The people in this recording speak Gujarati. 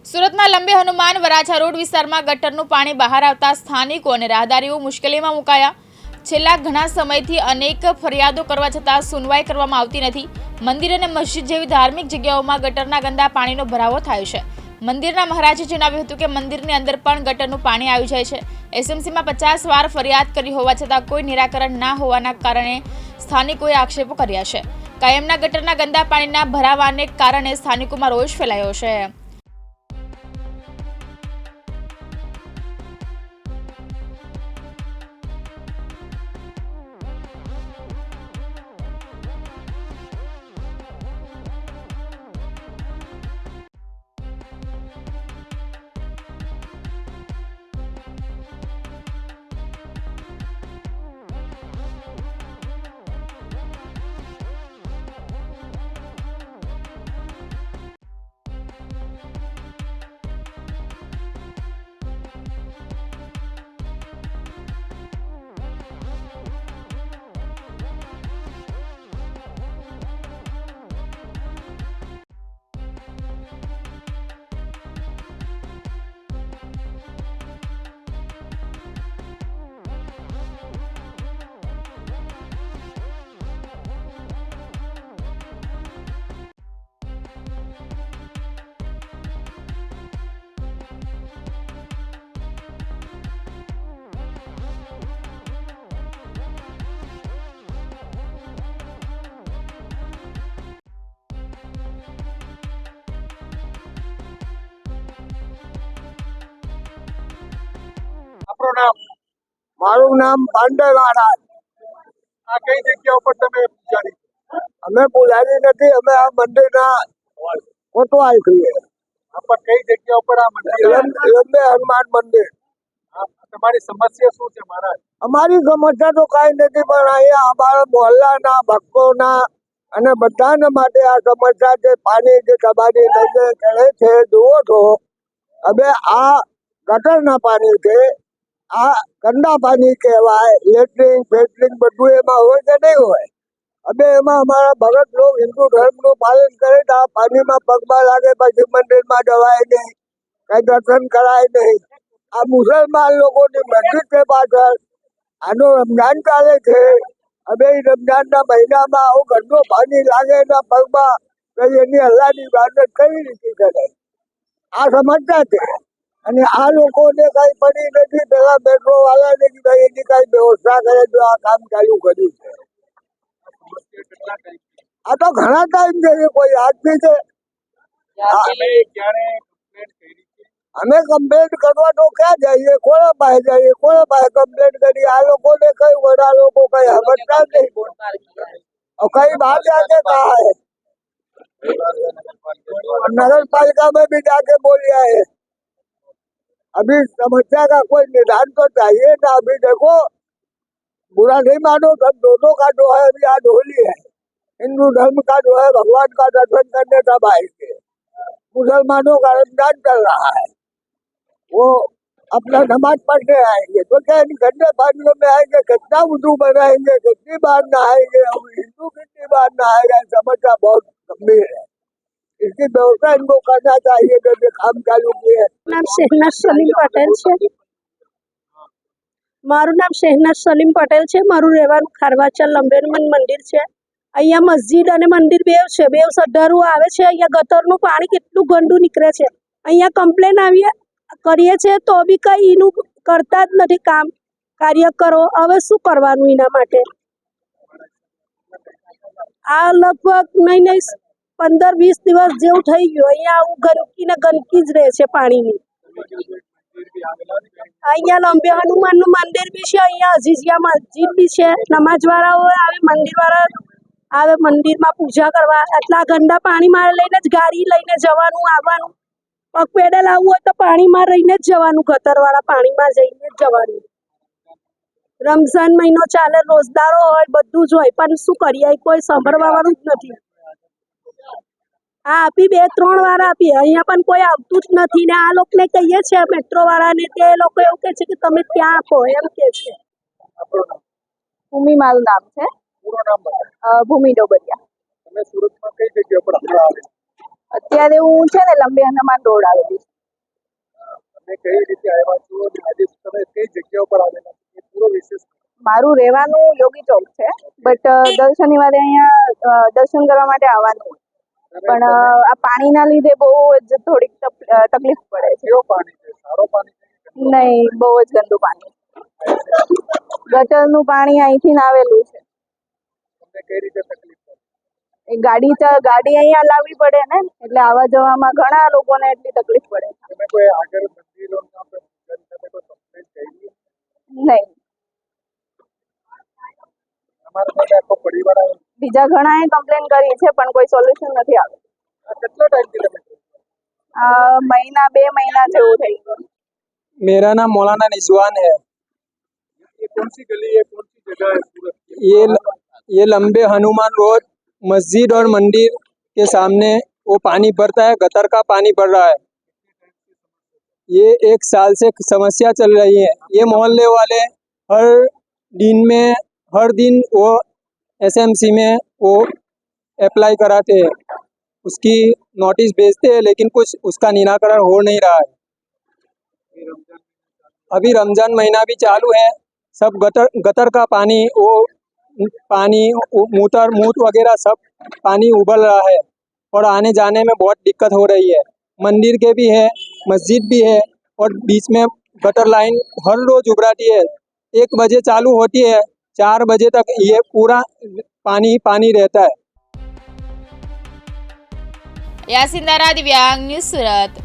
સુરતના લંબે હનુમાન વરાછા રોડ વિસ્તારમાં ગટરનું પાણી બહાર આવતા સ્થાનિકો અને રાહદારીઓ મુશ્કેલીમાં મુકાયા। છેલ્લા ઘણા સમયથી અનેક ફરિયાદો કરવા છતાં સુનવાઈ કરવામાં આવતી નથી। મંદિર અને મસ્જિદ જેવી ધાર્મિક જગ્યાઓમાં ગટરના ગંદા પાણીનો ભરાવો થાય છે। મંદિરના મહારાજે જણાવ્યું હતું કે મંદિરની અંદર પણ ગટરનું પાણી આવી જાય છે। એસએમસીમાં 50 વાર ફરિયાદ કરી હોવા છતાં કોઈ નિરાકરણ ના હોવાના કારણે સ્થાનિકોએ આક્ષેપો કર્યા છે। કાયમના ગટરના ગંદા પાણીના ભરાવાને કારણે સ્થાનિકોમાં રોષ ફેલાયો છે। મારું નામ પાંડે મહારાજ। આ કઈ જગ્યા ઉપર તમે પૂજારી? અમે પૂજારી નથી, અમે આ મંદિરના કોટવાલ છીએ। આ કઈ જગ્યા ઉપર આ મંદિર? લંબે હનુમાન મંદિર। તમારી સમસ્યા શું છે મહારાજ? અમારી સમસ્યા તો કઈ નથી, પણ અહીંયા અમારા મોહલ્લાના ભક્તોના અને બધાને માટે આ સમસ્યા છે। પાણી જે તમારી નજરે ચડે છે જુઓ છો, હવે આ ગટરના પાણી છે, આ ગંદા પાણી કહેવાય। લેટ્રિન ફેટ્રિન બધું એમાં હોય કે નહીં હોય? હવે એમાં અમારા ભગત લોક હિન્દુ ધર્મનું પાલન કરે તો આ પાણીમાં પગમાં લાગે પછી મંદિરમાં જવાય નહીં, કઈ દર્શન કરાય નહીં। આ મુસલમાન લોકોની મસ્જિદ છે પાછળ, આનો રમજાન ચાલે છે। હવે એ રમજાનના મહિનામાં આવું ગંદુ પાણી લાગે એના પગમાં, તો એની અલ્લાહની ઇબાદત કઈ રીતે કરે? આ સમસ્યા છે। અને આ લોકોને કઈ પડી નથી, પેલા મેટ્રો વાળાને કે ભાઈ એની કઈ વ્યવસ્થા કરે તો આ કામ ચાલુ કર્યું છે। આ તો ઘણા ટાઈમ છે, કોઈ આજથી છે। અમે કમ્પ્લેન કરવા તો ક્યાં જઈએ? કોના પાસે જઈએ? કોના પાસે કમ્પ્લેન કરી? આ લોકોને કઈ વડા લોકો કઈ સમજતા નહીં, કઈ बात जाके कहा है? नगर पालिका में भी जाके बोल लिया है। अभी समस्या का कोई निदान तो चाहिए ना। अभी देखो, बुरा नहीं मानो, सब दोनों का जो है अभी आज होली है, हिंदू धर्म का जो है भगवान का दर्शन करने सब आएंगे, मुसलमानों का रमजान चल रहा है, वो अपना नमाज पढ़ने आएंगे, तो क्या इन गंदे पानियों में आएंगे? कितना वुजू बनाएंगे, कितनी बार नहाएंगे? हम हिंदू कितनी बार नहाएगा? समस्या बहुत गंभीर है, इसकी व्यवस्था इनको करना चाहिए। जब ये काम चालू किए। नाम शहनाज सलीम पटेल है। मारू नाम शहनाज सलीम पटेल है। मारू રહેવાનું ખારવાચા લંબે હનુમાન મંદિર છે। અહીંયા મસ્જિદ અને મંદિર બેવ છે, બેવ સઢારું આવે છે। અહીંયા ગટરનું પાણી કેટલું ગંદુ નીકળે છે। અહીંયા કમ્પ્લેન કરીએ છે તો બી કઈ એનું કરતા જ નથી કામ કાર્ય કરો। હવે શું કરવાનું એના માટે? આ લગભગ નહીં 15-20 દિવસ જેવું થઈ ગયું। અહીંયા આવું ગંદકી ને ગંદકી જ રહે છે પાણીની। અહીંયા લંબે હનુમાનનું મંદિર બી છે, અહીંયા અજીઝિયા મસ્જિદ બી છે। નમાજવાળાઓ આવે, મંદિરવાળા આવે મંદિરમાં પૂજા કરવા। આટલા ગંદા પાણીમાં લઈને જ ગાડી લઈને જવાનું આવવાનું, પગ પેડલ આવવું હોય તો પાણીમાં રહીને જ જવાનું, ગટરવાળા પાણીમાં જઈને જ જવાનું। રમઝાન મહિનો ચાલે, રોજદારો હોય, બધું જ હોય, પણ શું કરીએ? કોઈ સાંભળવાવાળું જ નથી। આ આપી 2-3 વાર આપી, અહીંયા પણ કોઈ આવતું જ નથી। ને આ લોકોને કહીએ છે મેટ્રો વાળાને, તે લોકો એવું કહે છે કે તમે ત્યાં આપો, એમ કે છે। ભૂમિ મારું નામ છે। ભૂમિ ડોબરિયા। તમે સુરતમાં કઈ જગ્યા પર? અત્યારે હું છે ને લંબે હનુમાન રોડ આવેલી તમે કઈ રીતે આવ્યા છો અને આજે તમે કઈ જગ્યા ઉપર આવેલા છો એ પૂરો વિશેષ મારું રહેવાનું યોગી ચોક છે, બટ દર શનિવારે અહીંયા દર્શન કરવા માટે આવવાનું હોય. પણ આ પાણીના લીધે બહુ જ થોડીક તકલીફ પડે છે. કેવો પાણી છે? સારો પાણી છે કે ગંદુ? નહીં, બહુ જ ગંદુ પાણી. ગટરનું પાણી અહીંથી આવેલું છે. તમને કઈ રીતે તકલીફ પડે? એ ગાડી અહીંયા લાવવી પડે ને, એટલે આવવા જવામાં ઘણા લોકોને એટલી તકલીફ પડે. તમે કોઈ આગળ મંદિરોના પર તમે કોઈ કમ્પ્લેન કરી? નહીં, તમારા સાથે આખો પરિવાર આવ્યો? બીજા ઘણાએ કમ્પ્લેન કરી છે પણ કોઈ સોલ્યુશન નથી આવ્યું. આ કેટલો ટાઈમથી તમે કરો છો? મહિના 2 મહિના જેવું થઈ ગયું. मेरा नाम मौलाना रिजवान है। ये कौन सी गली है, कौन सी जगह है सूरत की? ये लंबे हनुमान रोड मस्जिद और मंदिर के सामने वो पानी भरता है, गटर का पानी भर रहा है। ये 1 साल से समस्या चल रही है। ये मोहल्ले वाले हर दिन वो एसएमसी में वो अप्लाई कराते हैं, उसकी नोटिस भेजते हैं, लेकिन कुछ उसका निराकरण हो नहीं रहा है। अभी रमजान महीना भी चालू है, सब गटर का पानी मूत्र वगैरह सब पानी उबल रहा है और आने जाने में बहुत दिक्कत हो रही है। मंदिर के भी है, मस्जिद भी है और बीच में गटर लाइन हर रोज उभराती है। 1 बजे चालू होती है, 4 बजे तक ये पूरा पानी ही पानी रहता है। યાસીન દારા, દિવ્યાંગ ન્યૂઝ સુરત।